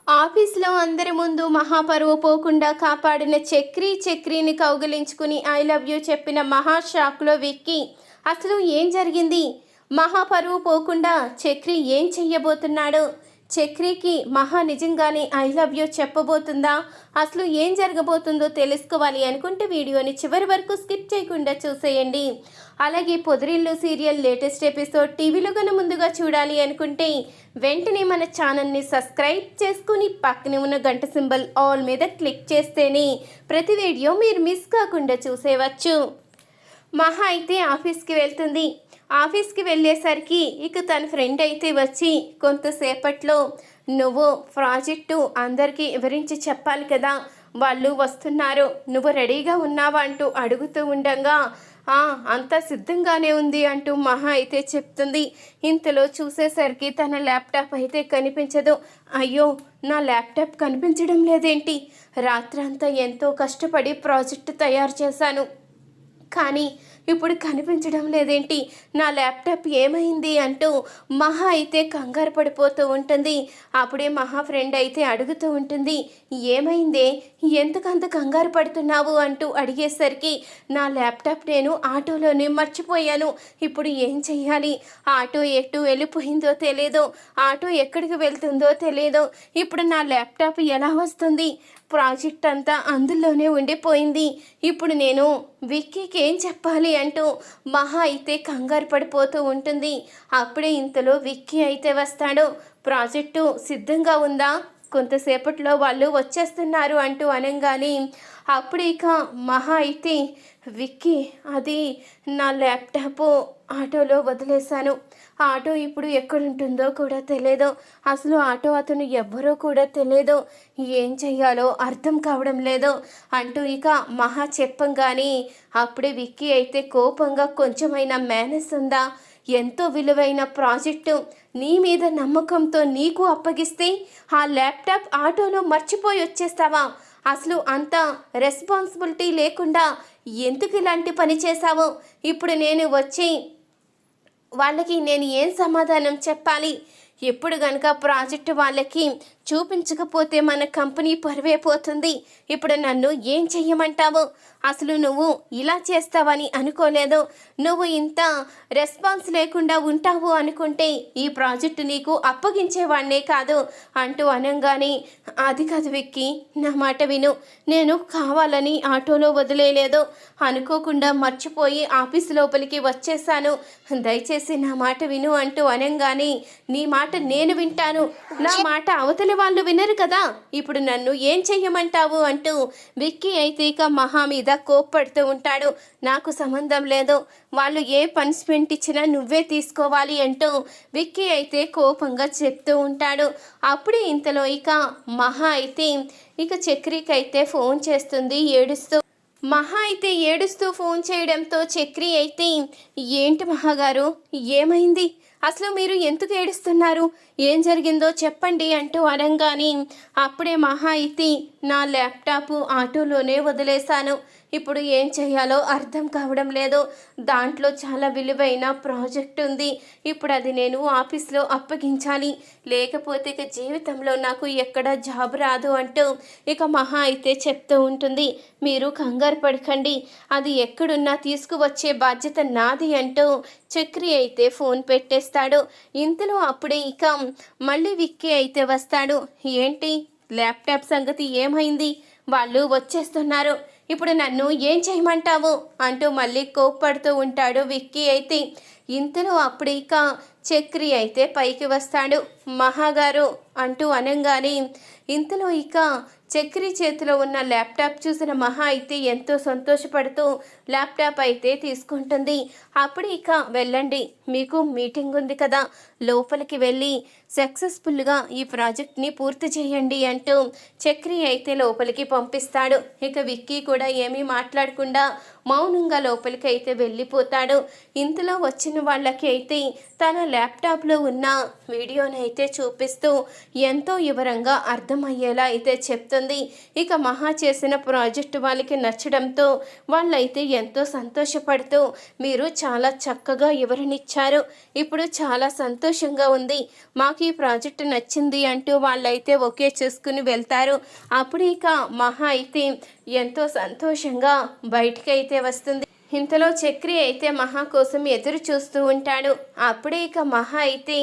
ఆఫీస్లో అందరి ముందు మహాపరువు పోకుండా కాపాడిన చక్రిని కౌగిలించుకుని ఐ లవ్ యూ చెప్పిన మహా షాక్లో విక్కీ. అసలు ఏం జరిగింది? మహాపరువు పోకుండా చక్రి ఏం చెయ్యబోతున్నాడు? చక్రికి మహా నిజంగానే ఐ లవ్ యూ చెప్పబోతుందా? అసలు ఏం జరగబోతుందో తెలుసుకోవాలి అనుకుంటే వీడియోని చివరి వరకు స్కిప్ చేయకుండా చూసేయండి. అలాగే పొదరిల్లు సీరియల్ లేటెస్ట్ ఎపిసోడ్ టీవీలో కన్నా ముందుగా చూడాలి అనుకుంటే వెంటనే మన ఛానల్ని సబ్స్క్రైబ్ చేసుకుని పక్కనే ఉన్న గంట సింబల్ ఆల్ మీద క్లిక్ చేస్తేనే ప్రతి వీడియో మీరు మిస్ కాకుండా చూసేవచ్చు. మహా అయితే ఆఫీస్కి వెళ్తుంది. ఆఫీస్కి వెళ్ళేసరికి ఇక తన ఫ్రెండ్ అయితే వచ్చి కొంతసేపట్లో నువ్వు ప్రాజెక్టు అందరికీ వివరించి చెప్పాలి కదా, వాళ్ళు వస్తున్నారు, నువ్వు రెడీగా ఉన్నావా అంటూ అడుగుతూ ఉండగా అంతా సిద్ధంగానే ఉంది అంటూ మహా అయితే చెప్తుంది. ఇంతలో చూసేసరికి తన ల్యాప్టాప్ అయితే కనిపించదు. అయ్యో, నా ల్యాప్టాప్ కనిపించడం లేదేంటి? రాత్రంతా ఎంతో కష్టపడి ప్రాజెక్టు తయారు చేశాను, కానీ ఇప్పుడు కనిపించడం లేదేంటి? నా ల్యాప్టాప్ ఏమైంది అంటూ మహా అయితే కంగారు పడిపోతూ ఉంటుంది. అప్పుడే మహా ఫ్రెండ్ అయితే అడుగుతూ ఉంటుంది, ఏమైందే, ఎందుకంత కంగారు పడుతున్నావు అంటూ అడిగేసరికి నా ల్యాప్టాప్ నేను ఆటోలోనే మర్చిపోయాను, ఇప్పుడు ఏం చెయ్యాలి? ఆటో ఎటు వెళ్ళిపోయిందో తెలియదు, ఆటో ఎక్కడికి వెళ్తుందో తెలియదు, ఇప్పుడు నా ల్యాప్టాప్ ఎలా వస్తుంది? ప్రాజెక్ట్ అంతా అందులోనే ఉండిపోయింది, ఇప్పుడు నేను విక్కీకి ఏం చెప్పాలి అంటూ మహా అయితే కంగారు పడిపోతూ ఉంటుంది. అప్పుడే ఇంతలో విక్కీ అయితే వస్తాడు. ప్రాజెక్టు సిద్ధంగా ఉందా, కొంతసేపట్లో వాళ్ళు వచ్చేస్తున్నారు అంటూ అనగానే అప్పుడు ఇక మహా అయితే విక్కీ, అది నా ల్యాప్టాప్ ఆటోలో వదిలేశాను, ఆటో ఇప్పుడు ఎక్కడుంటుందో కూడా తెలియదు, అసలు ఆటో అతను ఎవ్వరో కూడా తెలియదు, ఏం చెయ్యాలో అర్థం కావడం లేదు అంటూ ఇక మహా చెప్పంగానే అప్పుడే విక్కీ అయితే కోపంగా, కొంచెమైనా మేనస్ ఉందా? ఎంతో విలువైన ప్రాజెక్టు నీ మీద నమ్మకంతో నీకు అప్పగిస్తే ఆ ల్యాప్టాప్ ఆటోలో మర్చిపోయి వచ్చేస్తావా? అసలు అంత రెస్పాన్సిబిలిటీ లేకుండా ఎందుకు ఇలాంటి పని చేశావో? ఇప్పుడు నేను వచ్చి వాళ్ళకి నేను ఏం సమాధానం చెప్పాలి? ఎప్పుడు గనక ప్రాజెక్టు వాళ్ళకి చూపించకపోతే మన కంపెనీ పరువే పోతుంది. ఇప్పుడు నన్ను ఏం చెయ్యమంటావు? అసలు నువ్వు ఇలా చేస్తావని అనుకోలేదు, నువ్వు ఇంత రెస్పాన్స్ లేకుండా ఉంటావు అనుకుంటే ఈ ప్రాజెక్టు నీకు అప్పగించేవాడినే కాదు అంటూ అనగానే, అది కాదు విక్కీ, నా మాట విను, నేను కావాలని ఆటోలో వదిలేయలేదు, అనుకోకుండా మర్చిపోయి ఆఫీస్ లోపలికి వచ్చేసాను, దయచేసి నా మాట విను అంటూ అనగానే, నీ మాట నేను వింటాను, నా మాట అవతలి వాళ్ళు వినరు కదా, ఇప్పుడు నన్ను ఏం చెయ్యమంటావు అంటూ విక్కీ అయితే ఇక మహా మీద కోప్పడుతూ ఉంటాడు. నాకు సంబంధం లేదు, వాళ్ళు ఏ పనిష్మెంట్ ఇచ్చినా నువ్వే తీసుకోవాలి అంటూ విక్కీ అయితే కోపంగా చెప్తూ ఉంటాడు. అప్పుడే ఇంతలో ఇక మహా అయితే ఇక చక్రికి అయితే ఫోన్ చేస్తుంది ఏడుస్తూ. మహా అయితే ఏడుస్తూ ఫోన్ చేయడంతో చక్రి అయితే, ఏంటి మహాగారు, ఏమైంది? అసలు మీరు ఎందుకు ఏడుస్తున్నారు? ఏం జరిగిందో చెప్పండి అంటూ అనగానే అప్పుడే మహా అయితే, నా ల్యాప్టాప్ ఆటోలోనే వదిలేశాను, ఇప్పుడు ఏం చేయాలో అర్థం కావడం లేదు, దాంట్లో చాలా విలువైన ప్రాజెక్ట్ ఉంది, ఇప్పుడు అది నేను ఆఫీస్లో అప్పగించాలి, లేకపోతే ఇక జీవితంలో నాకు ఎక్కడ జాబ్ రాదు అంటూ ఇక మహా అయితే చెప్తూ ఉంటుంది. మీరు కంగారు పడకండి, అది ఎక్కడున్నా తీసుకువచ్చే బాధ్యత నాది అంటూ చక్రి అయితే ఫోన్ పెట్టేస్తాడు. ఇంతలో అప్పుడే ఇక మళ్ళీ విక్కీ అయితే వస్తాడు. ఏంటి ల్యాప్టాప్ సంగతి ఏమైంది? వాళ్ళు వచ్చేస్తున్నారు, ఇప్పుడు నన్ను ఏం చేయమంటావు అంటూ మళ్ళీ కోప్పడుతూ ఉంటాడు విక్కీ అయితే. ఇంతలో అప్పుడు ఇక చక్రి అయితే పైకి వస్తాడు. మహాగారు అంటూ అనగానే ఇంతలో ఇక చక్రి చేతిలో ఉన్న ల్యాప్టాప్ చూసిన మహా అయితే ఎంతో సంతోషపడుతూ ల్యాప్టాప్ అయితే తీసుకుంటుంది. అప్పుడు ఇక వెళ్ళండి, మీకు మీటింగ్ ఉంది కదా, లోపలికి వెళ్ళి సక్సెస్ఫుల్గా ఈ ప్రాజెక్ట్ని పూర్తి చేయండి అంటూ చక్రి అయితే లోపలికి పంపిస్తాడు. ఇక విక్కీ కూడా ఏమీ మాట్లాడకుండా మౌనంగా లోపలికి అయితే వెళ్ళిపోతాడు. ఇంతలో వచ్చిన వాళ్ళకి అయితే తన ల్యాప్టాప్లో ఉన్న వీడియోని అయితే చూపిస్తూ ఎంతో వివరంగా అర్థమయ్యేలా అయితే చెప్తుంది. ఇక మహా చేసిన ప్రాజెక్టు వాళ్ళకి నచ్చడంతో వాళ్ళైతే ఎంతో సంతోషపడుతూ, మీరు చాలా చక్కగా వివరణ ఇచ్చారు, ఇప్పుడు చాలా సంతోషంగా ఉంది, మాకు ఈ ప్రాజెక్టు నచ్చింది అంటూ వాళ్ళైతే ఓకే చేసుకుని వెళ్తారు. అప్పుడు ఇక మహా అయితే ఎంతో సంతోషంగా బయటికైతే వస్తుంది. ఇంతలో చక్రి అయితే మహా కోసం ఎదురు చూస్తూ ఉంటాడు. అప్పుడే ఇక మహా అయితే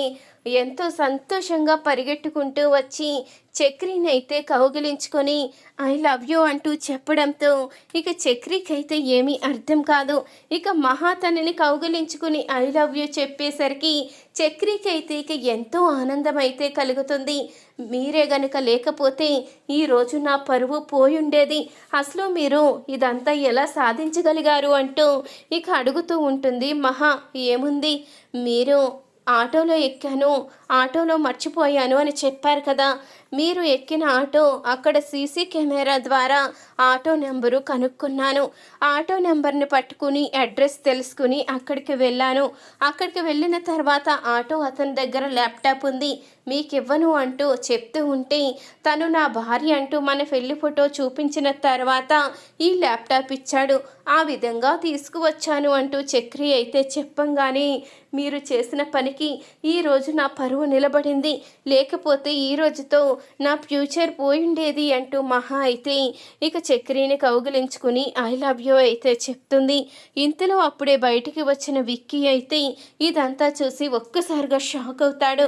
ఎంతో సంతోషంగా పరిగెట్టుకుంటూ వచ్చి చక్రిని అయితే కౌగిలించుకొని ఐ లవ్ యూ అంటూ చెప్పడంతో ఇక చక్రికైతే ఏమీ అర్థం కాదు. ఇక మహా తనని కౌగిలించుకుని ఐ లవ్ యూ చెప్పేసరికి చక్రికైతే ఇక ఎంతో ఆనందం అయితే కలుగుతుంది. మీరే గనుక లేకపోతే ఈరోజు నా పరువు పోయుండేది, అసలు మీరు ఇదంతా ఎలా సాధించగలిగారు అంటూ ఇక అడుగుతూ ఉంటుంది మహా. ఏముంది, మీరు ఆటోలో ఎక్కాను, ఆటోలో మర్చిపోయాను అని చెప్పారు కదా, మీరు ఎక్కిన ఆటో అక్కడ సీసీ కెమెరా ద్వారా ఆటో నెంబరు కనుక్కున్నాను. ఆటో నెంబర్ని పట్టుకుని అడ్రస్ తెలుసుకుని అక్కడికి వెళ్ళాను. అక్కడికి వెళ్ళిన తర్వాత ఆటో అతని దగ్గర ల్యాప్టాప్ ఉంది, మీకు ఇవ్వను అంటూ చెప్తూ ఉంటే తను నా భార్య అంటూ మన పెళ్లి ఫోటో చూపించిన తర్వాత ఈ ల్యాప్టాప్ ఇచ్చాడు, ఆ విధంగా తీసుకువచ్చాను అంటూ చక్రి అయితే చెప్పంగానే మీరు చేసిన పనికి ఈరోజు నా పరువు నిలబడింది, లేకపోతే ఈ రోజుతో నా ఫ్యూచర్ పోయిండేది అంటూ మహా అయితే ఇక చక్రిని కౌగిలించుకుని ఐ లవ్ యూ అయితే చెప్తుంది. ఇంతలో అప్పుడే బయటికి వచ్చిన విక్కీ అయితే ఇదంతా చూసి ఒక్కసారిగా షాక్ అవుతాడు.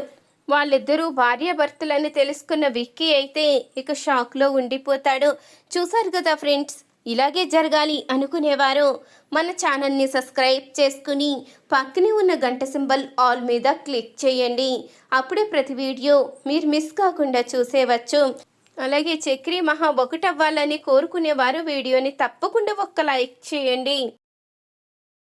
వాళ్ళిద్దరూ భార్యాభర్తలని తెలుసుకున్న విక్కీ అయితే ఇక షాక్లో ఉండిపోతాడు. చూసారు కదా ఫ్రెండ్స్, ఇలాగే జరగాలి అనుకునేవారు మన ఛానల్ని సబ్స్క్రైబ్ చేసుకుని పక్కనే ఉన్న గంట సింబల్ ఆల్ మీద క్లిక్ చేయండి. అప్పుడే ప్రతి వీడియో మీరు మిస్ కాకుండా చూసేవచ్చు. అలాగే చక్రి మహా ఒకటవ్వాలని కోరుకునేవారు వీడియోని తప్పకుండా ఒక్క లైక్ చేయండి.